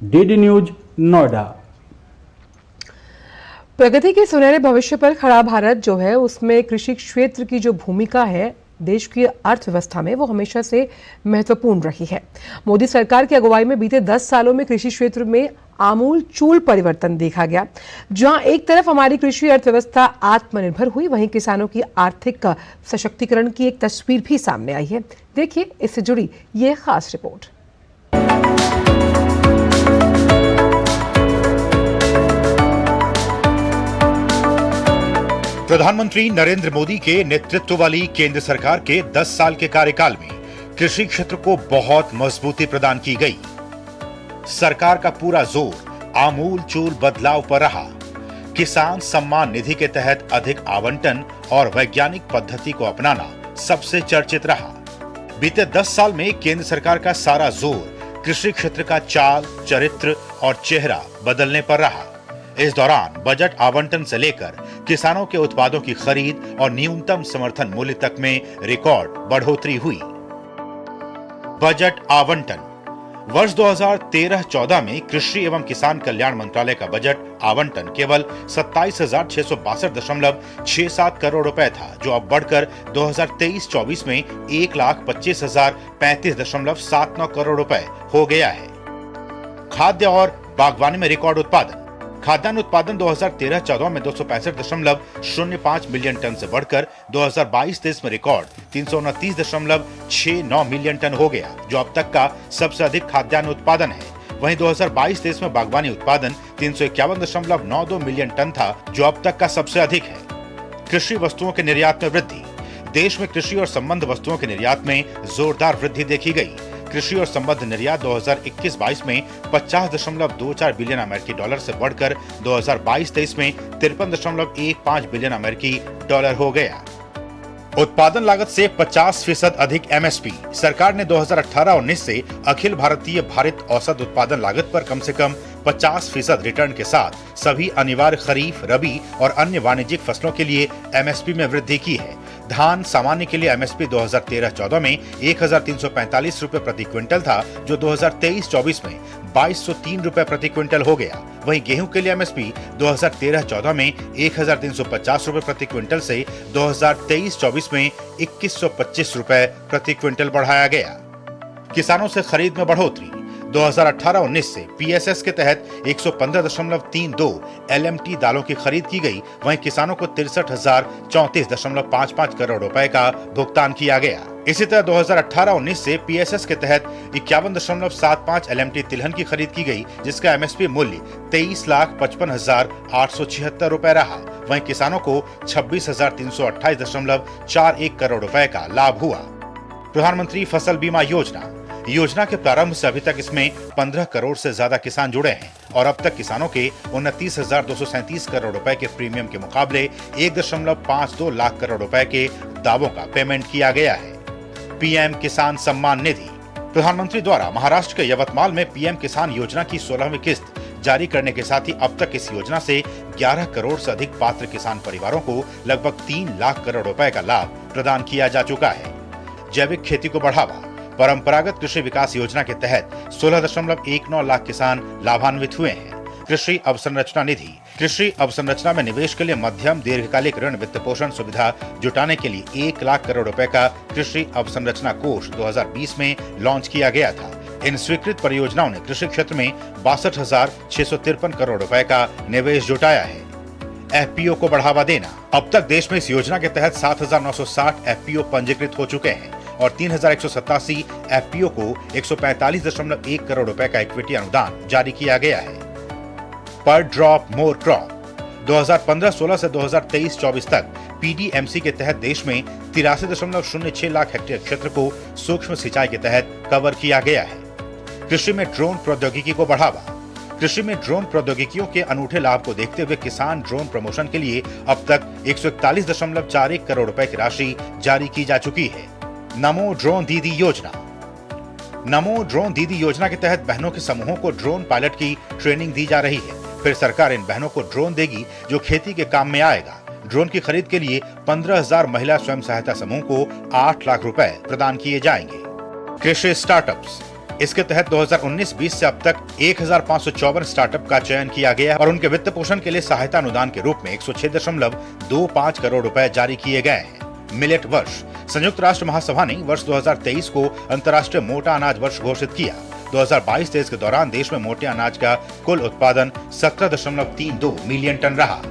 DD news Noida. प्रगति के सुनहरे भविष्य पर खड़ा भारत जो है उसमें कृषि क्षेत्र की जो भूमिका है देश की अर्थव्यवस्था में वो हमेशा से महत्वपूर्ण रही है। मोदी सरकार की अगुवाई में बीते 10 सालों में कृषि क्षेत्र में आमूल चूल परिवर्तन देखा गया। जहां एक तरफ हमारी कृषि अर्थव्यवस्था आत्मनिर्भर हुई, वहीं किसानों की आर्थिक सशक्तिकरण की एक तस्वीर भी सामने आई है। देखिए इससे जुड़ी ये खास रिपोर्ट। प्रधानमंत्री नरेंद्र मोदी के नेतृत्व वाली केंद्र सरकार के 10 साल के कार्यकाल में कृषि क्षेत्र को बहुत मजबूती प्रदान की गई। सरकार का पूरा जोर आमूल चूल बदलाव पर रहा। किसान सम्मान निधि के तहत अधिक आवंटन और वैज्ञानिक पद्धति को अपनाना सबसे चर्चित रहा। बीते 10 साल में केंद्र सरकार का सारा जोर कृषि क्षेत्र का चाल, चरित्र और चेहरा बदलने पर रहा। इस दौरान बजट आवंटन से लेकर किसानों के उत्पादों की खरीद और न्यूनतम समर्थन मूल्य तक में रिकॉर्ड बढ़ोतरी हुई। बजट आवंटन वर्ष 2013-14 में कृषि एवं किसान कल्याण मंत्रालय का बजट आवंटन केवल 27,662.67 करोड़ रुपए था, जो अब बढ़कर 2023-24 में 1,25,035.79 करोड़ रुपए हो गया है। खाद्य और बागवानी में रिकॉर्ड उत्पादन। खाद्यान्न उत्पादन 2013-14 में 265.05 मिलियन टन से बढ़कर 2022-23 में रिकॉर्ड 329.69 मिलियन टन हो गया, जो अब तक का सबसे अधिक खाद्यान्न उत्पादन है। वहीं 2022-23 में बागवानी उत्पादन 351.92 मिलियन टन था, जो अब तक का सबसे अधिक है। कृषि वस्तुओं के निर्यात में वृद्धि। देश में कृषि और संबद्ध वस्तुओं के निर्यात में जोरदार वृद्धि देखी गई। कृषि और संबद्ध निर्यात 2021-22 में 50.24 बिलियन अमेरिकी डॉलर से बढ़कर 2022-23 में 53.15 बिलियन अमेरिकी डॉलर हो गया। उत्पादन लागत से 50% अधिक एमएसपी। सरकार ने 2018-19 से अखिल भारतीय भारित औसत उत्पादन लागत पर कम से कम 50% रिटर्न के साथ सभी अनिवार्य खरीफ, रबी और अन्य वाणिज्यिक फसलों के लिए एमएसपी में वृद्धि की है। धान सामान्य के लिए एमएसपी 2013-14 में 1,345 रुपए प्रति क्विंटल था, जो 2023-24 में 2,203 रुपए प्रति क्विंटल हो गया। वहीं गेहूं के लिए एमएसपी 2013-14 में 1,350 रुपए प्रति क्विंटल से 2023-24 में 2,125 रुपए प्रति क्विंटल बढ़ाया गया। किसानों से खरीद में बढ़ोतरी। 2018-19 से पीएसएस के तहत 115.32 एलएमटी दालों की खरीद की गई। वहीं किसानों को 63,034.55 करोड़ रुपए का भुगतान किया गया। इसी तरह 2018-19 से पीएसएस के तहत 51.75 एलएमटी तिलहन की खरीद की गई, जिसका एमएसपी मूल्य 23,55,876 रुपए रहा। वहीं किसानों को 26,328.41 करोड़ रुपए का लाभ हुआ। प्रधानमंत्री फसल बीमा योजना के प्रारंभ से अभी तक इसमें 15 करोड़ से ज्यादा किसान जुड़े हैं और अब तक किसानों के 29,237 करोड़ रुपए के प्रीमियम के मुकाबले 1.52 लाख करोड़ रुपए के दावों का पेमेंट किया गया है। पीएम किसान सम्मान निधि। प्रधानमंत्री द्वारा महाराष्ट्र के यवतमाल में पीएम किसान योजना की 16वीं किस्त जारी करने के साथ ही अब तक इस योजना से 11 करोड़ से अधिक पात्र किसान परिवारों को लगभग 3 लाख करोड़ रुपए का लाभ प्रदान किया जा चुका है। जैविक खेती को बढ़ावा। परंपरागत कृषि विकास योजना के तहत 16.19 लाख किसान लाभान्वित हुए हैं। कृषि अवसंरचना निधि। कृषि अवसंरचना में निवेश के लिए मध्यम दीर्घकालिक ऋण वित्त पोषण सुविधा जुटाने के लिए 1 लाख करोड़ रुपए का कृषि अवसंरचना कोष 2020 में लॉन्च किया गया था। इन स्वीकृत परियोजनाओं ने कृषि क्षेत्र में 62,653 करोड़ रुपए का निवेश जुटाया है। एफपीओ को बढ़ावा देना। अब तक देश में इस योजना के तहत 7,960 एफपीओ पंजीकृत हो चुके हैं और 3,187 एफपीओ को 145.1 करोड़ रुपए का इक्विटी अनुदान जारी किया गया है। पर ड्रॉप मोर क्रॉप। 2015-16 से 2023-24 तक पीडीएमसी के तहत देश में 83.06 लाख हेक्टेयर क्षेत्र को सूक्ष्म सिंचाई के तहत कवर किया गया है। कृषि में ड्रोन प्रौद्योगिकी को बढ़ावा। कृषि में ड्रोन प्रौद्योगिकियों के अनूठे लाभ को देखते हुए किसान ड्रोन प्रमोशन के लिए अब तक 141.41 करोड़ रुपए की राशि जारी की जा चुकी है। नमो ड्रोन दीदी योजना। नमो ड्रोन दीदी योजना के तहत बहनों के समूहों को ड्रोन पायलट की ट्रेनिंग दी जा रही है। फिर सरकार इन बहनों को ड्रोन देगी जो खेती के काम में आएगा। ड्रोन की खरीद के लिए 15,000 महिला स्वयं सहायता समूह को 8 लाख रुपए प्रदान किए जाएंगे। कृषि स्टार्टअप्स। इसके तहत 2019-20 से अब तक 1554 स्टार्टअप का चयन किया गया और उनके वित्त पोषण के लिए सहायता अनुदान के रूप में 106.25 करोड़ रुपए जारी किए गए हैं। मिलेट वर्ष। संयुक्त राष्ट्र महासभा ने वर्ष 2023 को अंतर्राष्ट्रीय मोटा अनाज वर्ष घोषित किया। 2022-23 के दौरान देश में मोटे अनाज का कुल उत्पादन 17.32 मिलियन टन रहा।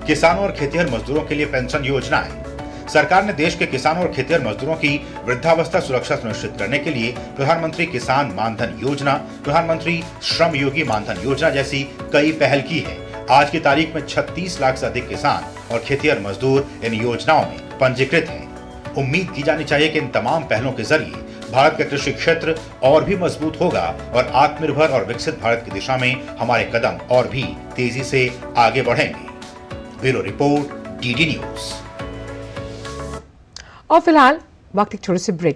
किसानों और खेतिहर मजदूरों के लिए पेंशन योजनाएं। सरकार ने देश के किसानों और खेतिहर मजदूरों की वृद्धावस्था सुरक्षा सुनिश्चित करने के लिए प्रधानमंत्री किसान मानधन योजना, प्रधानमंत्री श्रम योगी मानधन योजना जैसी कई पहल की है। आज की तारीख में 36 लाख से अधिक किसान और खेतिहर मजदूर इन योजनाओं में पंजीकृत हैं। उम्मीद की जानी चाहिए कि इन तमाम पहलों के जरिए भारत का कृषि क्षेत्र और भी मजबूत होगा और आत्मनिर्भर और विकसित भारत की दिशा में हमारे कदम और भी तेजी से आगे बढ़ेंगे। Bureau report, DD news. और फिलहाल वक्त एक छोटे से ब्रेक